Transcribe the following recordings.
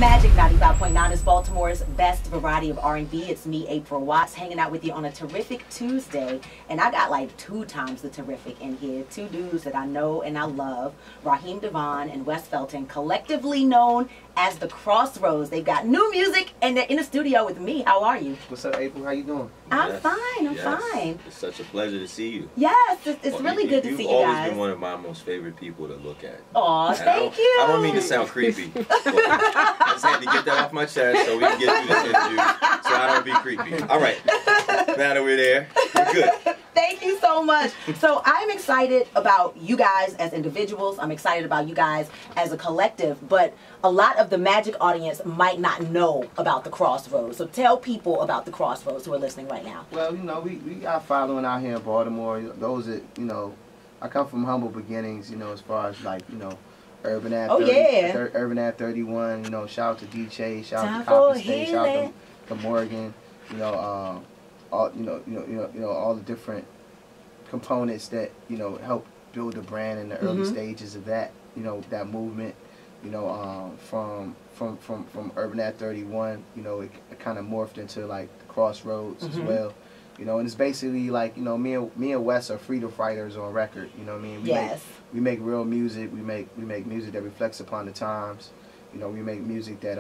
Magic 95.9 is Baltimore's best variety of R&B. It's me, April Watts, hanging out with you on a terrific Tuesday. And I got like 2 times the terrific in here. 2 dudes that I know and I love. Raheem DeVaughn and Wes Felton, collectively known as the CrossRhodes. They've got new music and they're in the studio with me. How are you? What's up, April? How you doing? I'm fine. I'm fine. It's such a pleasure to see you. Yes, it's really good to see you guys. You've always been one of my most favorite people to look at. Aw, thank you. I don't mean to sound creepy. But I just had to get that off my chest so we can get through this interview so I don't be creepy. All right. Now that we're there, we're good. Thank you so much. So I'm excited about you guys as individuals. I'm excited about you guys as a collective, but a lot of the Magic audience might not know about the CrossRhodes. So tell people about the CrossRhodes who are listening right now. Well, you know, we got following out here in Baltimore. Those that, you know, I come from humble beginnings, you know, as far as like, you know, Urban Ad 31, you know, shout out to DJ, shout out to Copper State, shout out to Morgan, you know, all all the different components that, you know, help build the brand in the early stages of that, you know, that movement, you know, from Urban Ad 31, you know, it kind of morphed into like the CrossRhodes as well. You know, and it's basically like, you know, me and Wes are freedom fighters on record. You know what I mean? We make real music. We make music that reflects upon the times. You know, we make music that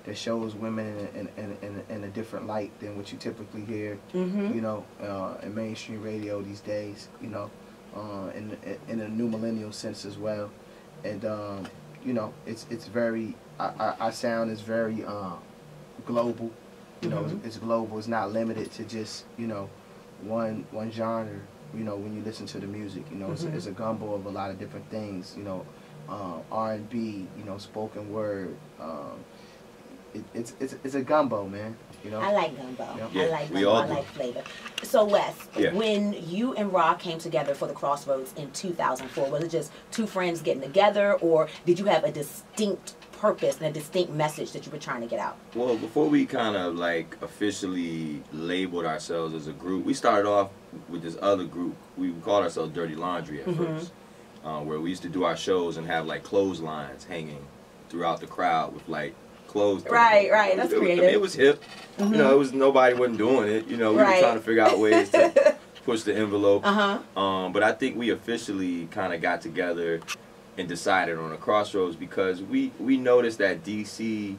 that shows women in a different light than what you typically hear. You know, in mainstream radio these days. You know, in a new millennial sense as well. And you know, it's very our sound is very global. You know, it's global. It's not limited to just, you know, one genre. You know, when you listen to the music, you know, it's a gumbo of a lot of different things. You know, R&B. You know, spoken word. It's a gumbo, man. You know. I like gumbo. Yeah, I like gumbo. I like flavor. So Wes, when you and Ra came together for the CrossRhodes in 2004, was it just 2 friends getting together, or did you have a distinct purpose and a distinct message that you were trying to get out? Well, before we kind of like officially labeled ourselves as a group, we started off with this other group. We called ourselves Dirty Laundry at first, where we used to do our shows and have like clotheslines hanging throughout the crowd with like clothes. Right, that's creative. I mean, it was hip. You know, it was nobody wasn't doing it. You know, we were trying to figure out ways to push the envelope. But I think we officially kind of got together and decided on a CrossRhodes because we noticed that DC,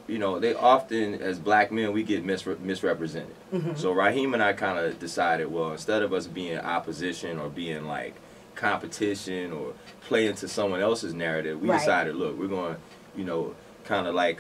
you know, they often, as black men, we get misrepresented. So Raheem and I kind of decided, well, instead of us being opposition or being like competition or playing to someone else's narrative, we decided, look, we're going to, you know, kind of like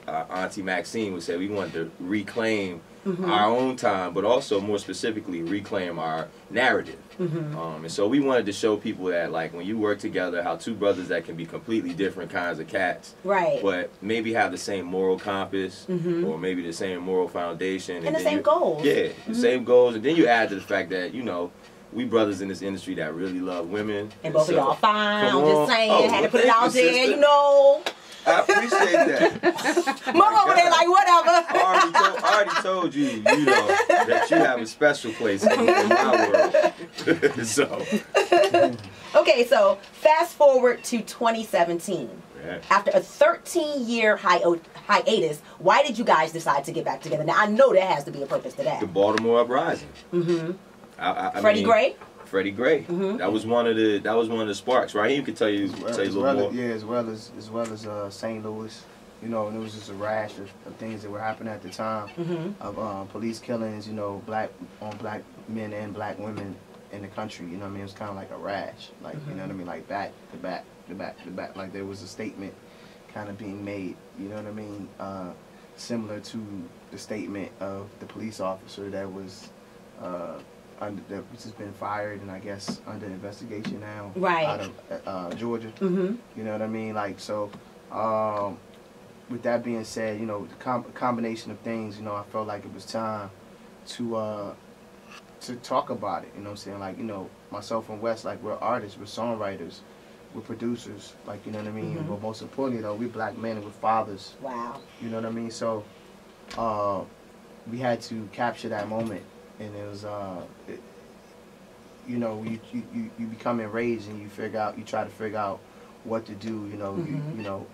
Auntie Maxine would say, we wanted to reclaim our own time, but also more specifically reclaim our narrative. And so we wanted to show people that, like, when you work together, how 2 brothers that can be completely different kinds of cats, but maybe have the same moral compass, or maybe the same moral foundation, and the same goals. Yeah, the same goals, and then you add to the fact that, you know, we brothers in this industry that really love women. And both of y'all fine. I'm just saying, had to put it out there, you know. I appreciate that. Mom over there like, whatever. I already told you, you know, that you have a special place in my world. So. Okay, so fast forward to 2017. After a 13-year hiatus, why did you guys decide to get back together? Now, I know there has to be a purpose to that. The Baltimore uprising. Freddie Gray? Freddie Gray. That was one of the sparks. Raheem could tell you a little more. Yeah, as well as St. Louis, you know, and it was just a rash of things that were happening at the time of police killings, you know, black men and black women in the country. You know what I mean? It was kind of like a rash, like you know what I mean, like back to back to back to back. Like there was a statement kind of being made. You know what I mean? Similar to the statement of the police officer that was. Which has been fired and I guess under investigation now out of Georgia. You know what I mean? Like, so with that being said, you know, the combination of things, you know, I felt like it was time to talk about it. You know what I'm saying? Like, you know, myself and Wes, like, we're artists, we're songwriters, we're producers, like, you know what I mean? But most importantly, though, we're black men and we're fathers. Wow. You know what I mean? So we had to capture that moment. And it was, you know, you become enraged and you try to figure out what to do. You know, you know,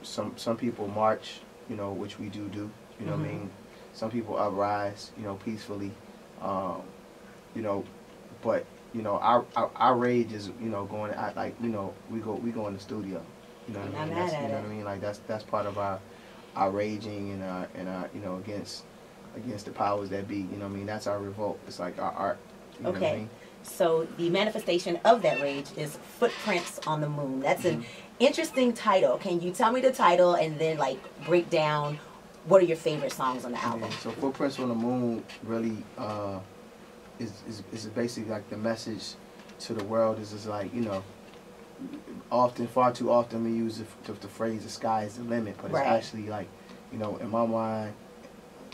Some people march, you know, which we do, you know what I mean? Some people uprise, you know, peacefully, you know, but, you know, our rage is, you know, going out, like, you know, we go in the studio, you know what I mean? That's, you know what I mean? Like, that's part of our raging and our you know, against the powers that be, you know what I mean? That's our revolt. It's like our art, you know what I mean? So the manifestation of that rage is Footprints on the Moon. That's an interesting title. Can you tell me the title and then like break down what are your favorite songs on the album? So Footprints on the Moon really is basically like the message to the world is just like, you know, far too often we use the phrase the sky is the limit, but it's actually like, you know, in my mind,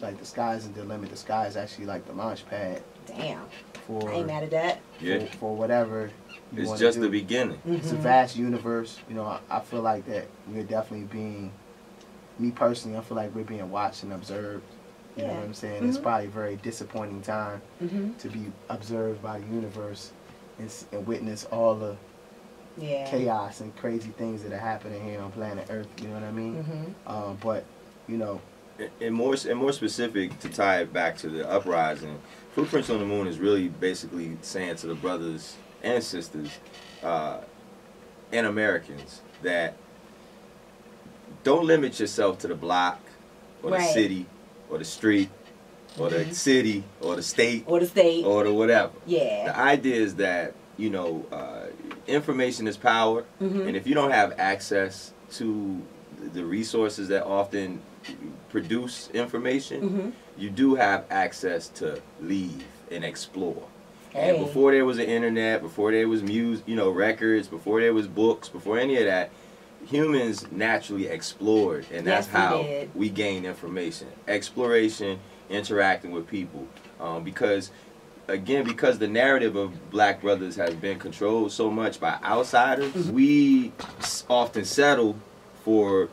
like the sky isn't the limit, the sky is actually like the launch pad. Damn. For, I ain't mad at that. Yeah. For whatever you it's just the beginning. It's a vast universe. You know, I feel like that we're definitely being, me personally, I feel like we're being watched and observed. You know what I'm saying? It's probably a very disappointing time to be observed by the universe and witness all the chaos and crazy things that are happening here on planet Earth. You know what I mean? But, you know, and more specific, to tie it back to the uprising, Footprints on the Moon is really basically saying to the brothers and sisters and Americans that don't limit yourself to the block or the city or the street or the city or the state or the whatever. Yeah. The idea is that, you know, information is power, and if you don't have access to the resources that often produce information, you do have access to leave and explore. And before there was an internet, before there was music, you know, records, before there was books, before any of that, humans naturally explored, and that's how we gain information. Exploration, interacting with people, because the narrative of black brothers has been controlled so much by outsiders, we often settle for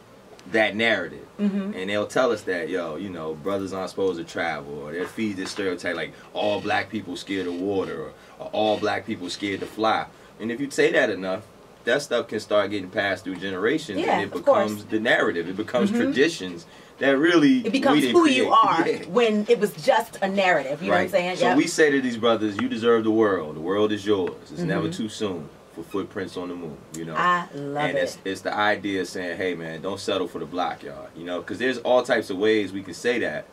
that narrative, and they'll tell us that, yo, you know, brothers aren't supposed to travel, or they'll feed this stereotype like all black people scared of water, or all black people scared to fly. And if you say that enough, that stuff can start getting passed through generations, and it becomes the narrative. It becomes traditions that really it becomes who you are when it was just a narrative. You know what I'm saying? So we say to these brothers, you deserve the world. The world is yours. It's never too soon for Footprints on the Moon. You know, I love it. And it's the idea of saying, hey man, don't settle for the block, y'all. You know, because there's all types of ways we can say that,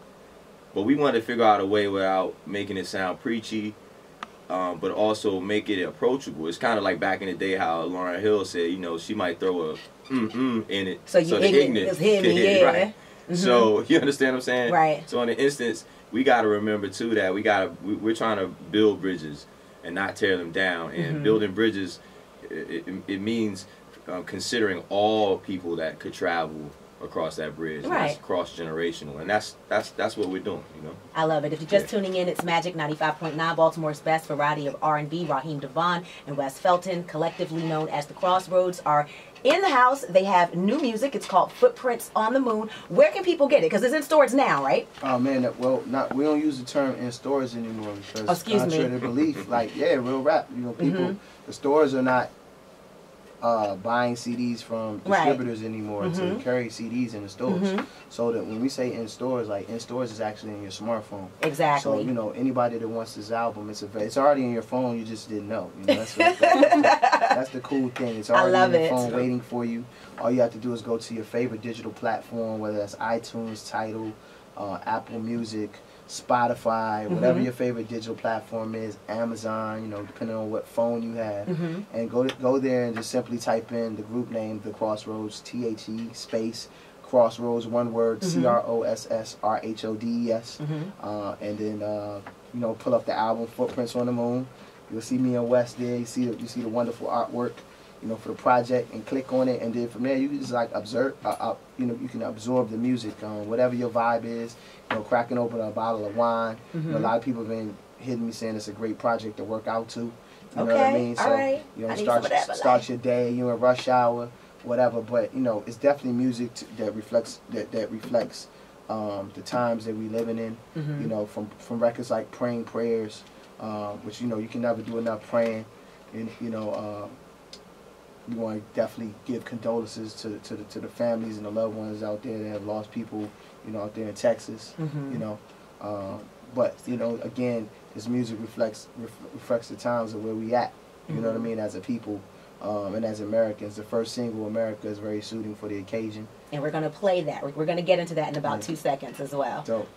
but we want to figure out a way without making it sound preachy, but also make it approachable. It's kind of like back in the day how Lauryn Hill said, you know, she might throw a in it so the ignorant can hit right. So you understand what I'm saying? Right. So in the instance, we got to remember too that we're trying to build bridges and not tear them down. And building bridges, it means considering all people that could travel across that bridge. Right. That's cross-generational, and that's what we're doing, you know. I love it. If you're just tuning in, it's Magic 95.9, Baltimore's best variety of R&B. Raheem DeVaughn and Wes Felton, collectively known as the CrossRhodes, are in the house. They have new music. It's called Footprints on the Moon. Where can people get it? Because it's in stores now, right? Oh man, well, we don't use the term in stores anymore because contrary to belief, like real rap. You know, people, the stores are not buying CDs from distributors anymore to carry CDs in the stores. So that when we say in stores, like in stores is actually in your smartphone. Exactly. So you know, anybody that wants this album, it's already in your phone. You just didn't know. You know, that's the cool thing. It's already in your phone waiting for you. All you have to do is go to your favorite digital platform, whether that's iTunes, Tidal, Apple Music, Spotify, whatever your favorite digital platform is, Amazon, you know, depending on what phone you have, and go there and just simply type in the group name, The CrossRhodes, THE space CrossRhodes, one word, CrossRhodes, and then you know, pull up the album Footprints on the Moon. You'll see me and Wes there. You see the wonderful artwork, you know, for the project, and click on it, and then from there you can just like observe, you know, you can absorb the music, whatever your vibe is. You know, cracking open a bottle of wine. You know, a lot of people have been hitting me saying it's a great project to work out to. You know what I mean? So you know, start your day. You in rush hour, whatever. But you know, it's definitely music that reflects the times that we living in. You know, from records like Praying Prayers, which you know you can never do enough praying. And you know, we want to definitely give condolences to the families and the loved ones out there that have lost people, you know, out there in Texas, you know. But, you know, again, this music reflects the times of where we at, you know what I mean, as a people. And as Americans, the first single, America, is very suiting for the occasion. And we're going to play that. We're going to get into that in about 2 seconds as well. Dope.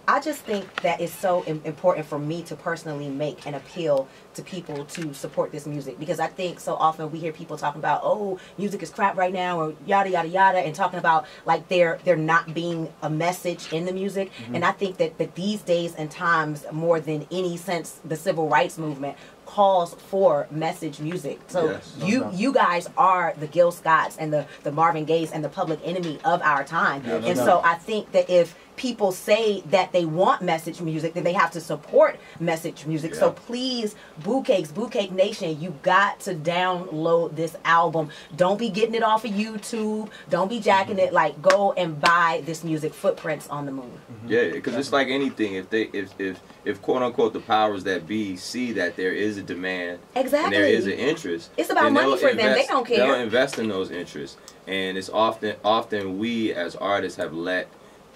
I just think that it's so important for me to personally make an appeal to people to support this music, because I think so often we hear people talking about, oh, music is crap right now, or yada yada yada, and talking about like there not being a message in the music. And I think that these days and times, more than any since the civil rights movement, calls for message music. So you guys are the Gil Scotts and the Marvin Gayes and the Public Enemy of our time. And so I think that if people say that they want message music, then they have to support message music. So please, Bouquet Nation, you got to download this album. Don't be getting it off of YouTube. Don't be jacking it. Like, go and buy this music, Footprints on the Moon. Yeah, because it's like anything. If quote unquote the powers that be see that there is a demand, and there is an interest, it's about money for them. They don't care. They'll invest in those interests, and it's often we as artists have let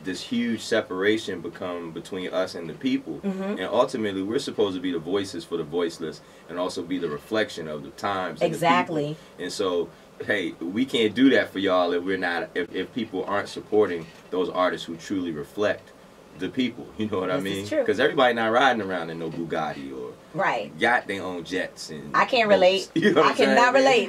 this huge separation become between us and the people. And ultimately we're supposed to be the voices for the voiceless, and also be the reflection of the times and the people. And so, hey, we can't do that for y'all if we're not, if people aren't supporting those artists who truly reflect the people, you know what I mean? Because everybody not riding around in no Bugatti or got their own jets. And I can't relate. You know I cannot relate.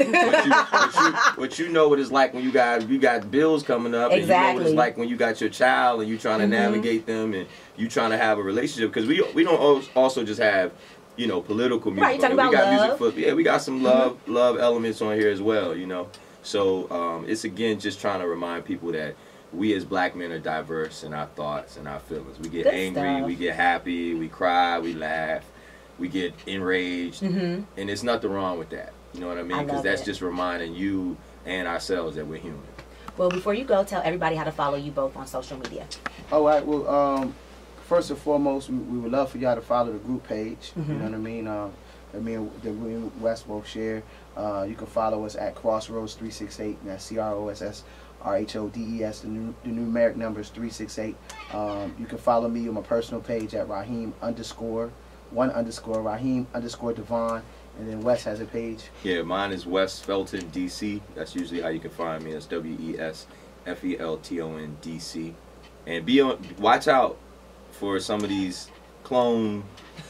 But you know what it's like when you got bills coming up. And you know what it's like when you got your child and you trying to navigate them, and you trying to have a relationship. Because we don't also just have, you know, political music. Right, you talking about love. Music for, we got some love elements on here as well, you know. So it's again just trying to remind people that we as black men are diverse in our thoughts and our feelings. We get angry, we get happy, we cry, we laugh, we get enraged, and there's nothing wrong with that. You know what I mean? Because that's just reminding you and ourselves that we're human. Well, before you go, tell everybody how to follow you both on social media. All right. Well, first and foremost, we would love for y'all to follow the group page. You know what I mean? Me and Wes both share. You can follow us at CrossRhodes 368. That's CrossRhodes, the numeric number is 368. You can follow me on my personal page at Raheem _1_ Raheem _DeVaughn, and then Wes has a page. Yeah, mine is Wes Felton DC. That's usually how you can find me. That's WESFELTON DC. And watch out for some of these clone.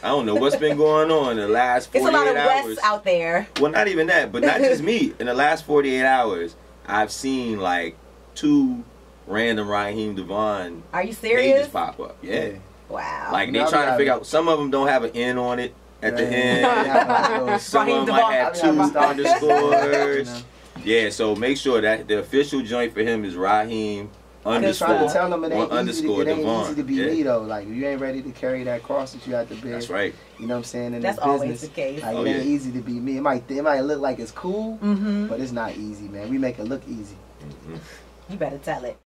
I don't know what's been going on in the last 48 hours. It's a lot of Wes out there. Well, not even that, but not just me. In the last 48 hours, I've seen like 2 random Raheem DeVaughn pages pop up. Yeah. Wow. Like they trying to figure out. Some of them don't have an N on it at the end. Some of them might have 2 underscores. Yeah. So make sure that the official joint for him is Raheem _. Trying to tell them it ain't easy to be me though. Like if you ain't ready to carry that cross that you have to bear. That's right. You know what I'm saying? In that's this always business, the case. Like, it ain't easy to be me. It might look like it's cool, but it's not easy, man. We make it look easy. You better tell it.